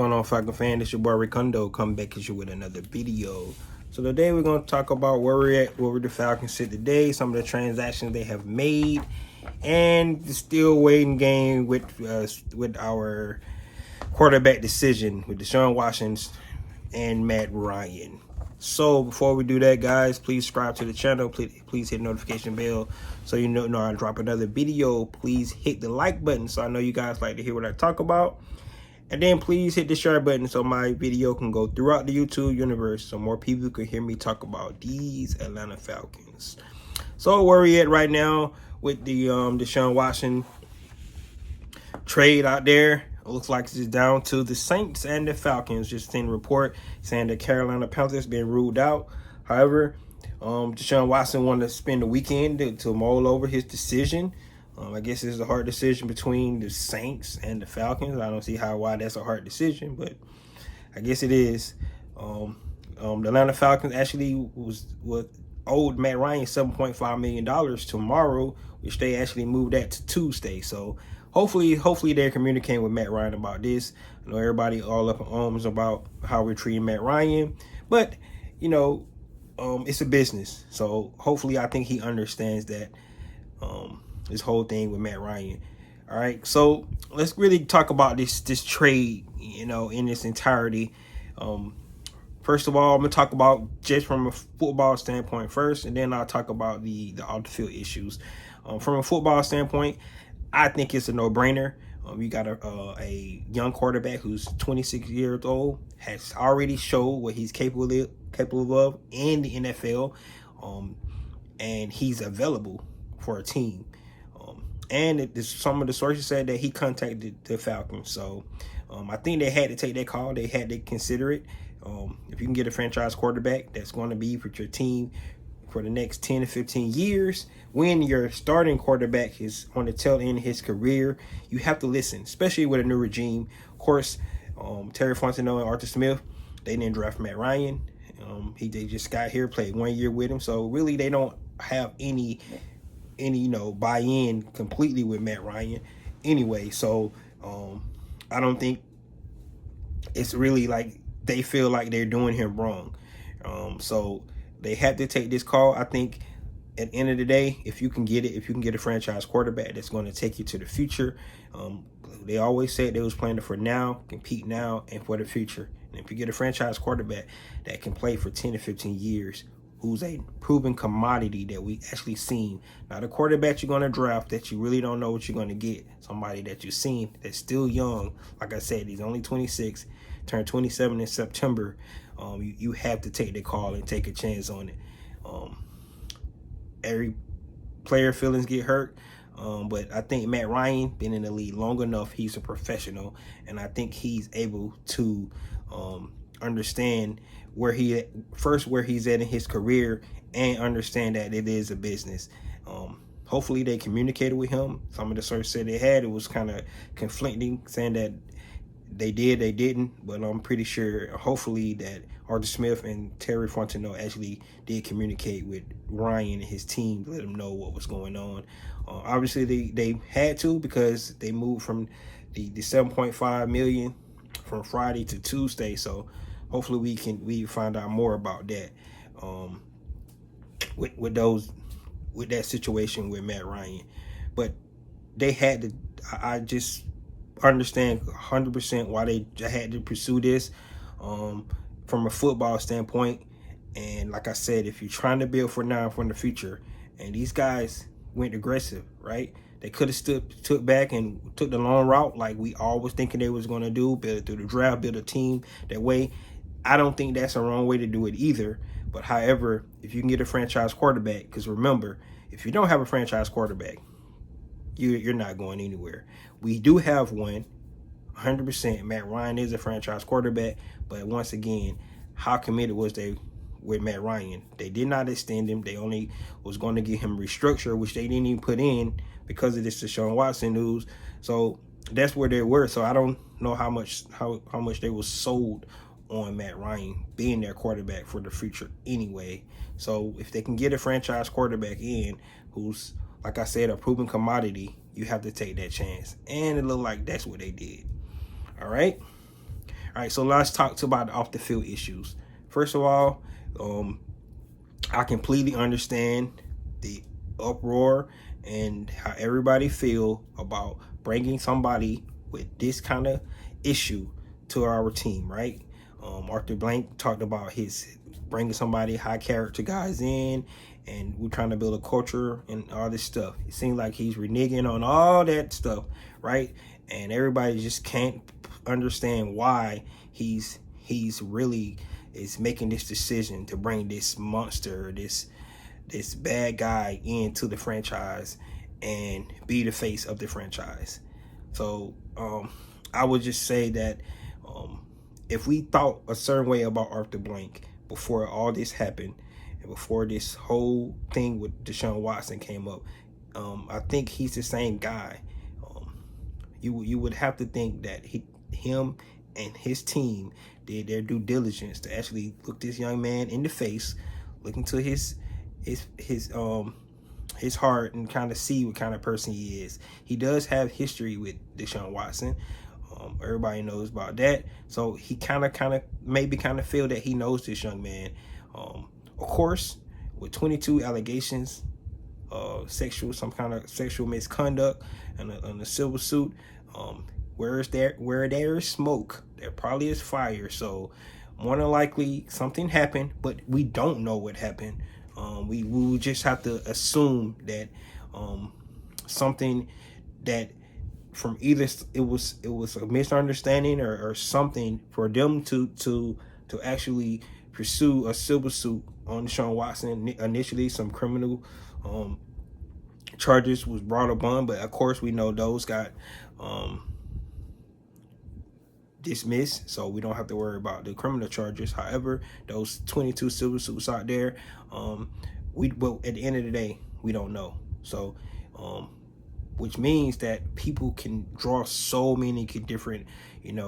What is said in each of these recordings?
going on, Falcon fan? It's your boy Ricondo coming back at you with another video. So today we're going to talk about where we're at, where the Falcons sit today, some of the transactions they have made, and the still waiting game with our quarterback decision with Deshaun Watson and Matt Ryan. So before we do that, guys, please subscribe to the channel. Please hit the notification bell so you know I drop another video. Please hit the like button so I know you guys like to hear what I talk about. And then please hit the share button so my video can go throughout the YouTube universe so more people can hear me talk about these Atlanta Falcons. So where we at right now with the Deshaun Watson trade out there? It looks like it's down to the Saints and the Falcons. Just in report saying the Carolina Panthers been ruled out. However, Deshaun Watson wanted to spend the weekend to mull over his decision. I guess it's a hard decision between the Saints and the Falcons. I don't see why that's a hard decision, but I guess it is. The Atlanta Falcons actually was owed Matt Ryan $7.5 million tomorrow, which they actually moved that to Tuesday. So hopefully they're communicating with Matt Ryan about this. I know everybody all up in arms about how we're treating Matt Ryan, but you know, it's a business. So hopefully I think he understands that. This whole thing with Matt Ryan. All right, so let's really talk about this trade, you know, in its entirety. First of all, I'm gonna talk about just from a football standpoint first, and then I'll talk about the off-the-field issues. From a football standpoint, I think it's a no-brainer. You got a young quarterback who's 26 years old, has already showed what he's capable of in the NFL, and he's available for a team. And some of the sources said that he contacted the Falcons. So I think they had to take that call. They had to consider it. If you can get a franchise quarterback that's going to be with your team for the next 10 to 15 years, when your starting quarterback is on the tail end of his career, you have to listen, especially with a new regime. Of course, Terry Fontenot and Arthur Smith, they didn't draft Matt Ryan. They just got here, played 1 year with him. So really, they don't have any buy-in completely with Matt Ryan anyway. So I don't think it's really like they feel like they're doing him wrong. So they have to take this call. I think at the end of the day, if you can get a franchise quarterback that's going to take you to the future, they always said they was playing for now, compete now, and for the future. And if you get a franchise quarterback that can play for 10 to 15 years, who's a proven commodity that we actually seen. Not a quarterback you're going to draft that you really don't know what you're going to get. Somebody that you've seen that's still young. Like I said, he's only 26, turned 27 in September. You have to take the call and take a chance on it. Every player feelings get hurt. But I think Matt Ryan been in the league long enough. He's a professional, and I think he's able to understand where he's at in his career and understand that it is a business. Hopefully they communicated with him. Some of the sources said they had. It was kind of conflicting, saying that they did, they didn't, but I'm pretty sure, hopefully, that Arthur Smith and Terry Fontenot actually did communicate with Ryan and his team to let him know what was going on. Obviously they had to, because they moved from the $7.5 million from Friday to Tuesday. So hopefully we find out more about that with that situation with Matt Ryan. But they had to. I just understand 100% why they had to pursue this from a football standpoint. And like I said, if you're trying to build for now and for the future, and these guys went aggressive, right? They could have took back and took the long route like we always thinking they was going to do, build it through the draft, build a team that way. I don't think that's the wrong way to do it either. But however, if you can get a franchise quarterback, because remember, if you don't have a franchise quarterback, you're not going anywhere. We do have one, 100%. Matt Ryan is a franchise quarterback, but once again, how committed was they with Matt Ryan? They did not extend him. They only was going to give him restructure, which they didn't even put in because of this Deshaun Watson news. So that's where they were. So I don't know how much they was sold on Matt Ryan being their quarterback for the future anyway. So if they can get a franchise quarterback in who's, like I said, a proven commodity, you have to take that chance. And it looked like that's what they did. All right. All right, so let's talk about the off the field issues. First of all, I completely understand the uproar and how everybody feel about bringing somebody with this kind of issue to our team, right? Arthur Blank talked about his bringing somebody high character guys in, and we're trying to build a culture and all this stuff. It seems like he's reneging on all that stuff, right? And everybody just can't understand why he's really is making this decision to bring this monster, this bad guy into the franchise and be the face of the franchise. So I would just say that if we thought a certain way about Arthur Blank before all this happened and before this whole thing with Deshaun Watson came up, I think he's the same guy. You would have to think that him and his team did their due diligence to actually look this young man in the face, look into his heart, and kind of see what kind of person he is. He does have history with Deshaun Watson. Everybody knows about that. So he kind of maybe feel that he knows this young man. Of course, with 22 allegations, some kind of sexual misconduct, and a civil suit, where there is smoke, there probably is fire. So more than likely something happened, but we don't know what happened. We just have to assume that something that from either it was a misunderstanding or something for them to actually pursue a civil suit on Deshaun Watson. Initially, some criminal charges was brought upon, but of course we know those got dismissed, so we don't have to worry about the criminal charges. However, those 22 civil suits out there, well, at the end of the day, we don't know. So which means that people can draw so many different,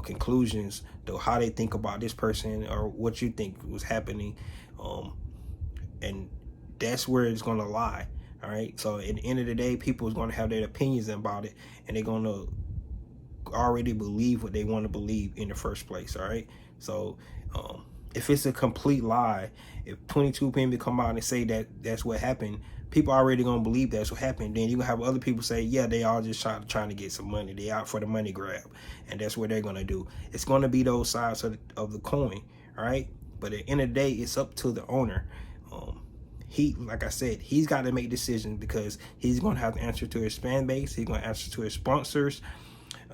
conclusions to how they think about this person or what you think was happening, and that's where it's going to lie. All right, so at the end of the day, people is going to have their opinions about it, and they're going to already believe what they want to believe in the first place. All right, so if it's a complete lie, if 22 people come out and say that that's what happened, people already gonna believe that's what happened. Then you gonna have other people say, yeah, they all just trying to get some money. They out for the money grab, and that's what they're gonna do. It's gonna be those sides of the coin. All right, but at the end of the day, it's up to the owner. Like I said, he's got to make decisions because he's gonna have to answer to his fan base. He's gonna answer to his sponsors,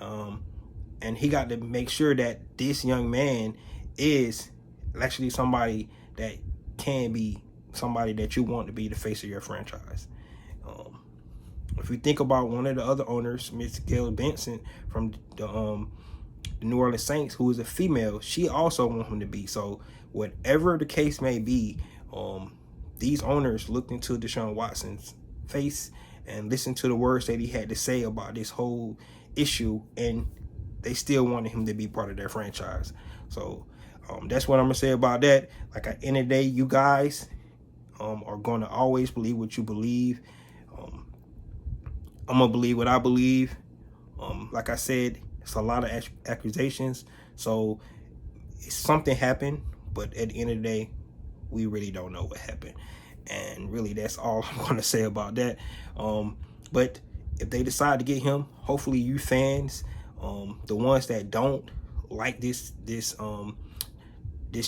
and he got to make sure that this young man is actually somebody that can be somebody that you want to be the face of your franchise. If you think about one of the other owners, Miss Gail Benson from the New Orleans Saints, who is a female, she also wants him to be. So whatever the case may be, these owners looked into Deshaun Watson's face and listened to the words that he had to say about this whole issue, and they still wanted him to be part of their franchise. So that's what I'm gonna say about that. Like, at the end of the day, you guys are gonna always believe what you believe. I'm gonna believe what I believe. Like I said, it's a lot of accusations, so something happened, but at the end of the day, we really don't know what happened, and really that's all I'm gonna say about that. But if they decide to get him, hopefully you fans, the ones that don't like this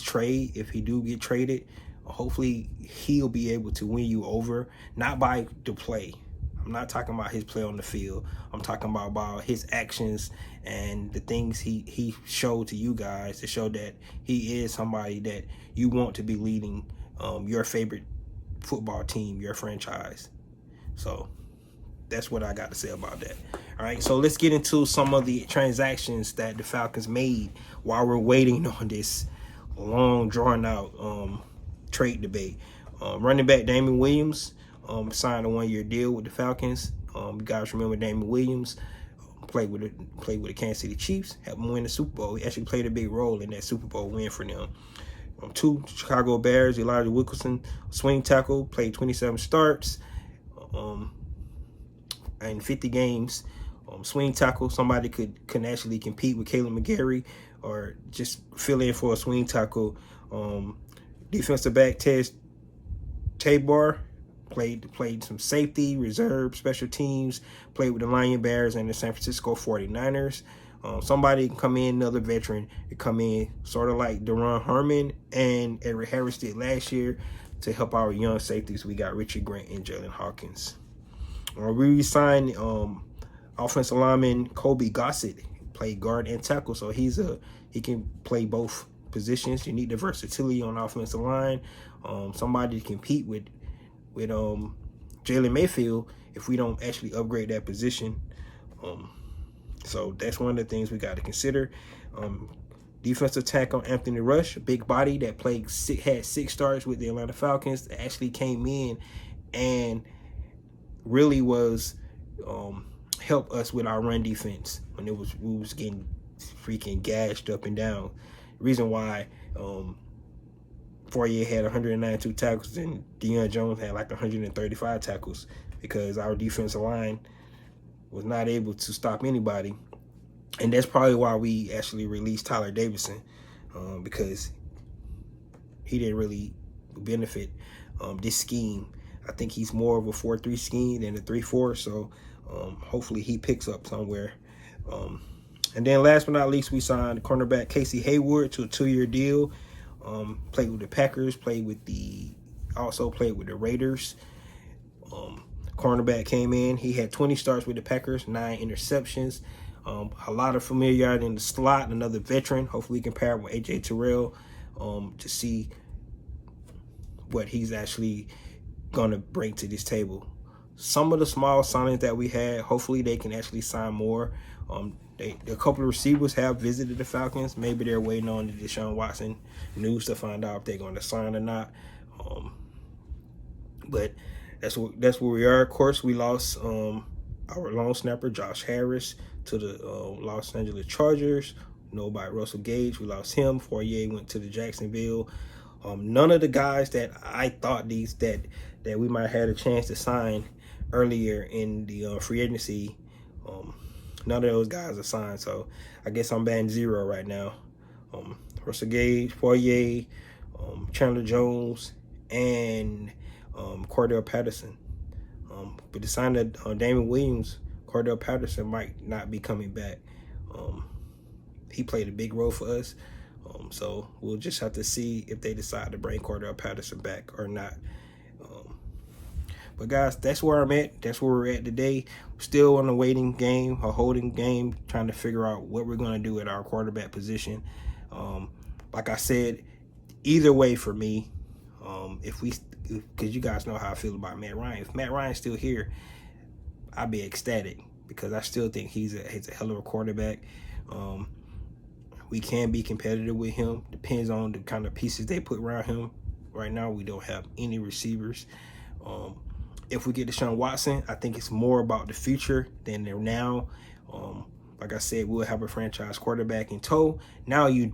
trade, if he do get traded, hopefully he'll be able to win you over, not by the play. I'm not talking about his play on the field. I'm talking about his actions and the things he showed to you guys to show that he is somebody that you want to be leading your favorite football team, your franchise. So that's what I got to say about that. All right, so let's get into some of the transactions that the Falcons made while we're waiting on this long, drawn-out trade debate. Running back Damon Williams signed a 1-year deal with the Falcons. You guys remember Damon Williams played with the Kansas City Chiefs, helped them win the Super Bowl. He actually played a big role in that Super Bowl win for them. 2 Chicago Bears, Elijah Wilkinson, swing tackle, played 27 starts and 50 games. Swing tackle, somebody could actually compete with Caleb McGarry or just fill in for a swing tackle. Defensive back Ted Tabor played some safety, reserve, special teams, played with the Lion Bears and the San Francisco 49ers. Somebody can come in, another veteran, to come in, sort of like Deron Harmon and Eric Harris did last year, to help our young safeties. We got Richard Grant and Jalen Hawkins. We signed offensive lineman Kobe Gossett, played guard and tackle, so he can play both positions. You need the versatility on the offensive line. Somebody to compete with Jalen Mayfield if we don't actually upgrade that position. So that's one of the things we got to consider. Defensive tackle Anthony Rush, a big body that had 6 starts with the Atlanta Falcons, that actually came in and really was help us with our run defense when we was getting freaking gashed up and down. The reason why Fourier had 192 tackles and Deion Jones had like 135 tackles, because our defensive line was not able to stop anybody. And that's probably why we actually released Tyler Davidson, because he didn't really benefit this scheme. I think he's more of a 4-3 scheme than a 3-4, so hopefully he picks up somewhere. And then last but not least, we signed cornerback Casey Hayward to a 2-year deal. Played with the Packers, also played with the Raiders. Cornerback came in. He had 20 starts with the Packers, 9 interceptions. A lot of familiarity in the slot, another veteran. Hopefully we can pair with A.J. Terrell to see what he's actually going to bring to this table. Some of the small signings that we had, hopefully they can actually sign more. A couple of receivers have visited the Falcons. Maybe they're waiting on the Deshaun Watson news to find out if they're going to sign or not. But that's where we are. Of course, we lost our long snapper Josh Harris to the Los Angeles Chargers. By Russell Gage, we lost him. Fourier went to the Jacksonville. None of the guys that I thought that we might have had a chance to sign earlier in the free agency, none of those guys are signed. So I guess I'm batting 0 right now. Russell Gage, Fourier, Chandler Jones, and Cordell Patterson. But the sign of Damon Williams, Cordell Patterson might not be coming back. He played a big role for us. So we'll just have to see if they decide to bring Cordell Patterson back or not. But guys, that's where I'm at. That's where we're at today. We're still on a waiting game, a holding game, trying to figure out what we're going to do at our quarterback position. Like I said, either way for me, because you guys know how I feel about Matt Ryan. If Matt Ryan's still here, I'd be ecstatic, because I still think he's a hell of a quarterback. We can be competitive with him. Depends on the kind of pieces they put around him. Right now, we don't have any receivers. If we get Deshaun Watson, I think it's more about the future than they're now. Like I said, we'll have a franchise quarterback in tow. Now you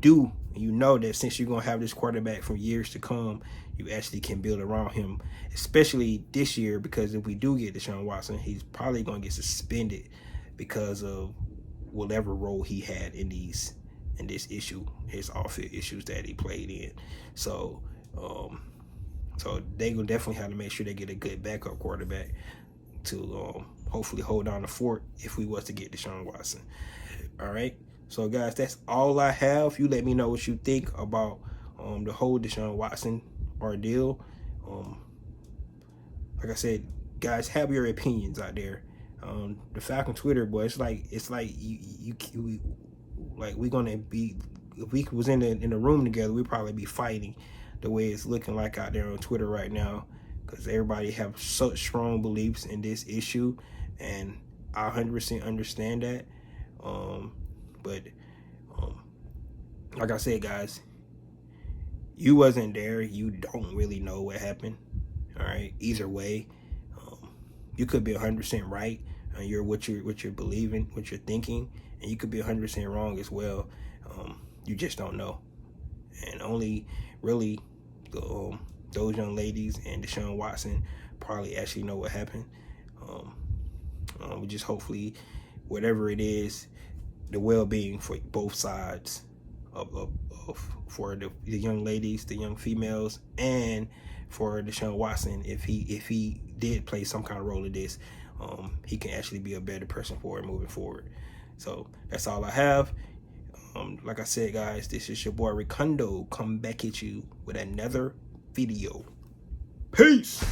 know that since you're going to have this quarterback for years to come, you actually can build around him, especially this year, because if we do get Deshaun Watson, he's probably going to get suspended because of whatever role he had in this issue, his off-field issues that he played in. So they will definitely have to make sure they get a good backup quarterback to hopefully hold down the fort if we was to get Deshaun Watson. All right. So guys, that's all I have. You let me know what you think about the whole Deshaun Watson ordeal. Like I said, guys, have your opinions out there. The Falcon Twitter, boy, it's like we're gonna be, if we was in the room together, we'd probably be fighting the way it's looking like out there on Twitter right now, because everybody have such strong beliefs in this issue, and I 100% understand that. But like I said, guys, you wasn't there. You don't really know what happened. All right. Either way, you could be 100% right on what you're believing, what you're thinking, and you could be 100% wrong as well. You just don't know. And only really those young ladies and Deshaun Watson probably actually know what happened. We just hopefully, whatever it is, the well-being for both sides for the young ladies, the young females, and for Deshaun Watson. If he did play some kind of role in this, he can actually be a better person for it moving forward. So that's all I have. Like I said, guys, this is your boy Ricondo. Come back at you with another video. Peace.